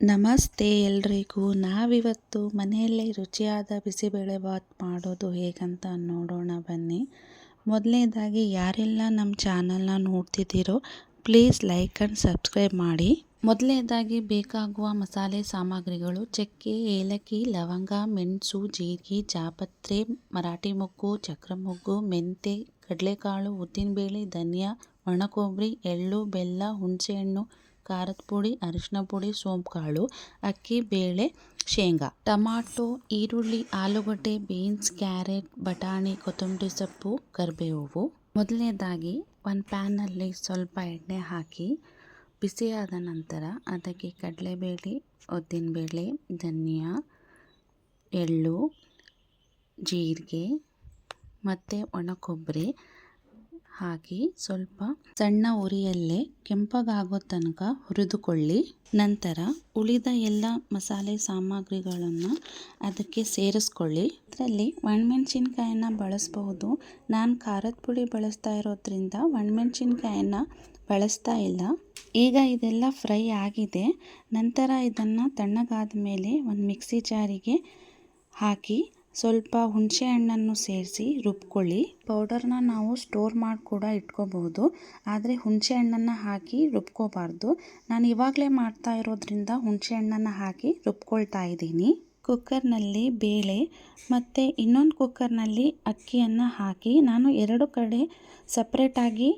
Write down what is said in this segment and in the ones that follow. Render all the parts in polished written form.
ನಮಸ್ತೆ ಎಲ್ರಿಗೂ. ನಾವಿವತ್ತು ಮನೆಯಲ್ಲೇ ರುಚಿಯಾದ ಬಿಸಿಬೇಳೆಬಾತ್ ಮಾಡೋದು ಹೇಗಂತ ನೋಡೋಣ ಬನ್ನಿ. ಮೊದಲನೇದಾಗಿ ಯಾರೆಲ್ಲ ನಮ್ಮ ಚಾನಲ್ನ ನೋಡ್ತಿದ್ದೀರೋ ಪ್ಲೀಸ್ ಲೈಕ್ ಆ್ಯಂಡ್ ಸಬ್ಸ್ಕ್ರೈಬ್ ಮಾಡಿ. ಮೊದಲನೇದಾಗಿ ಬೇಕಾಗುವ ಮಸಾಲೆ ಸಾಮಗ್ರಿಗಳು: ಚಕ್ಕೆ, ಏಲಕ್ಕಿ, ಲವಂಗ, ಮೆಣಸು, ಜೀರಿಗೆ, ಜಾಪತ್ರೆ, ಮರಾಠಿ ಮೊಗ್ಗು, ಚಕ್ರ ಮೊಗ್ಗು, ಮೆಂತೆ, ಕಡಲೆಕಾಳು, ಉದ್ದಿನಬೇಳೆ, ಧನಿಯಾ, ಒಣಕೊಬ್ಬರಿ, ಎಳ್ಳು, ಬೆಲ್ಲ, ಹುಣಸೆಹಣ್ಣು, ಖಾರದ ಪುಡಿ, ಅರಿಶಿನ ಪುಡಿ, ಸೋಂಪು ಕಾಳು, ಅಕ್ಕಿ, ಬೇಳೆ, ಶೇಂಗಾ, ಟೊಮಾಟೊ, ಈರುಳ್ಳಿ, ಆಲೂಗಡ್ಡೆ, ಬೀನ್ಸ್, ಕ್ಯಾರೆಟ್, ಬಟಾಣಿ, ಕೊತ್ತಂಬರಿ ಸೊಪ್ಪು, ಕರಿಬೇವು. ಮೊದಲನೇದಾಗಿ ಒಂದು ಪ್ಯಾನಲ್ಲಿ ಸ್ವಲ್ಪ ಎಣ್ಣೆ ಹಾಕಿ ಬಿಸಿಯಾದ ನಂತರ ಅದಕ್ಕೆ ಕಡಲೆಬೇಳೆ, ಉದ್ದಿನಬೇಳೆ, ಧನಿಯಾ, ಎಳ್ಳು, ಜೀರಿಗೆ ಮತ್ತು ಒಣಕೊಬ್ಬರಿ ಹಾಕಿ ಸ್ವಲ್ಪ ಸಣ್ಣ ಉರಿಯಲ್ಲೇ ಕೆಂಪಗಾಗೋ ತನಕ ಹುರಿದುಕೊಳ್ಳಿ. ನಂತರ ಉಳಿದ ಎಲ್ಲ ಮಸಾಲೆ ಸಾಮಗ್ರಿಗಳನ್ನು ಅದಕ್ಕೆ ಸೇರಿಸ್ಕೊಳ್ಳಿ. ಇದರಲ್ಲಿ ಒಣಮೆಣಸಿನ್ಕಾಯನ್ನು ಬಳಸಬಹುದು. ನಾನು ಖಾರದ ಪುಡಿ ಬಳಸ್ತಾ ಇರೋದ್ರಿಂದ ಒಣಮೆಣಸಿನ್ಕಾಯನ್ನು ಬಳಸ್ತಾ ಇಲ್ಲ. ಈಗ ಇದೆಲ್ಲ ಫ್ರೈ ಆಗಿದೆ. ನಂತರ ಇದನ್ನು ತಣ್ಣಗಾದ ಮೇಲೆ ಒಂದು ಮಿಕ್ಸಿ ಜಾರಿಗೆ ಹಾಕಿ ಸ್ವಲ್ಪ ಹುಣಸೆ ಹಣ್ಣನ್ನು ಸೇರಿಸಿ ರುಬ್ಕೊಳ್ಳಿ. ಪೌಡರ್ನ ನಾವು ಸ್ಟೋರ್ ಮಾಡಿ ಕೂಡ ಇಟ್ಕೋಬಹುದು, ಆದರೆ ಹುಣಸೆ ಹಣ್ಣನ್ನು ಹಾಕಿ ರುಬ್ಕೋಬಾರ್ದು. ನಾನು ಇವಾಗಲೇ ಮಾಡ್ತಾ ಇರೋದ್ರಿಂದ ಹುಣಸೆ ಹಣ್ಣನ್ನು ಹಾಕಿ ರುಬ್ಕೊಳ್ತಾ ಇದ್ದೀನಿ. ಕುಕ್ಕರ್ನಲ್ಲಿ ಬೇಳೆ ಮತ್ತು ಇನ್ನೊಂದು ಕುಕ್ಕರ್ನಲ್ಲಿ ಅಕ್ಕಿಯನ್ನು ಹಾಕಿ ನಾನು ಎರಡು ಕಡೆ ಸಪ್ರೇಟಾಗಿ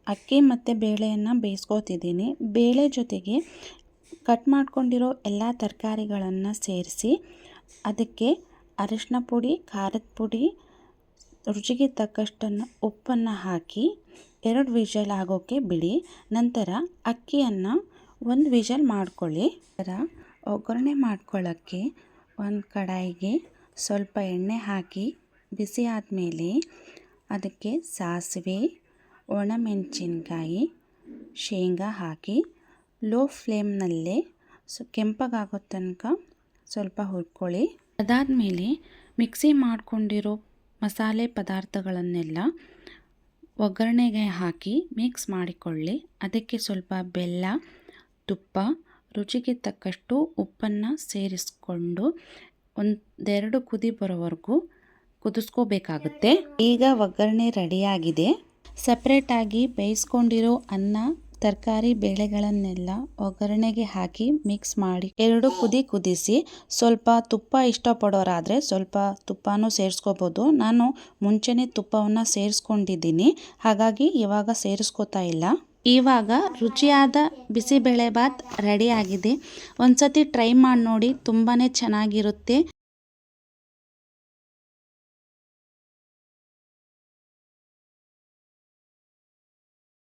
ಅಕ್ಕಿ ಮತ್ತು ಬೇಳೆಯನ್ನು ಬೇಯಿಸ್ಕೋತಿದ್ದೀನಿ. ಬೇಳೆ ಜೊತೆಗೆ ಕಟ್ ಮಾಡ್ಕೊಂಡಿರೋ ಎಲ್ಲ ತರಕಾರಿಗಳನ್ನು ಸೇರಿಸಿ ಅದಕ್ಕೆ ಅರಿಶಿನ ಪುಡಿ, ಖಾರದ ಪುಡಿ, ರುಚಿಗೆ ತಕ್ಕಷ್ಟನ್ನು ಉಪ್ಪನ್ನು ಹಾಕಿ 2 ವಿಷಲ್ ಆಗೋಕ್ಕೆ ಬಿಡಿ. ನಂತರ ಅಕ್ಕಿಯನ್ನು 1 ವಿಷಲ್ ಮಾಡ್ಕೊಳ್ಳಿ. ನಂತರ ಒಗ್ಗರಣೆ ಮಾಡ್ಕೊಳ್ಳೋಕ್ಕೆ ಒಂದು ಕಡಾಯಿಗೆ ಸ್ವಲ್ಪ ಎಣ್ಣೆ ಹಾಕಿ ಬಿಸಿ ಆದಮೇಲೆ ಅದಕ್ಕೆ ಸಾಸಿವೆ, ಒಣಮೆಣಸಿನ್ಕಾಯಿ, ಶೇಂಗಾ ಹಾಕಿ ಲೋ ಫ್ಲೇಮ್ನಲ್ಲೇ ಕೆಂಪಗಾಗೋ ತನಕ ಸ್ವಲ್ಪ ಹುರ್ಕೊಳ್ಳಿ. ಅದಾದಮೇಲೆ ಮಿಕ್ಸಿ ಮಾಡ್ಕೊಂಡಿರೋ ಮಸಾಲೆ ಪದಾರ್ಥಗಳನ್ನೆಲ್ಲ ಒಗ್ಗರಣೆಗೆ ಹಾಕಿ ಮಿಕ್ಸ್ ಮಾಡಿಕೊಳ್ಳಿ. ಅದಕ್ಕೆ ಸ್ವಲ್ಪ ಬೆಲ್ಲ, ತುಪ್ಪ, ರುಚಿಗೆ ತಕ್ಕಷ್ಟು ಉಪ್ಪನ್ನು ಸೇರಿಸ್ಕೊಂಡು 1-2 ಕುದಿ ಬರೋವರೆಗೂ ಕುದಿಸ್ಕೋಬೇಕಾಗುತ್ತೆ. ಈಗ ಒಗ್ಗರಣೆ ರೆಡಿಯಾಗಿದೆ. ಸಪ್ರೇಟಾಗಿ ಬೇಯಿಸ್ಕೊಂಡಿರೋ ಅನ್ನ, ತರಕಾರಿ, ಬೇಳೆಗಳನ್ನೆಲ್ಲ ಒಗ್ಗರಣೆಗೆ ಹಾಕಿ ಮಿಕ್ಸ್ ಮಾಡಿ 2 ಕುದಿಸಿ ಸ್ವಲ್ಪ ತುಪ್ಪ ಇಷ್ಟಪಡೋರಾದರೆ ಸ್ವಲ್ಪ ತುಪ್ಪನೂ ಸೇರಿಸ್ಕೋಬೋದು. ನಾನು ಮುಂಚೆನೇ ತುಪ್ಪವನ್ನು ಸೇರಿಸ್ಕೊಂಡಿದ್ದೀನಿ, ಹಾಗಾಗಿ ಇವಾಗ ಸೇರಿಸ್ಕೋತಾ ಇಲ್ಲ. ಇವಾಗ ರುಚಿಯಾದ ಬಿಸಿಬೇಳೆಬಾತ್ ರೆಡಿ ಆಗಿದೆ. ಒಂದ್ಸತಿ ಟ್ರೈ ಮಾಡಿ ನೋಡಿ, ತುಂಬಾ ಚೆನ್ನಾಗಿರುತ್ತೆ.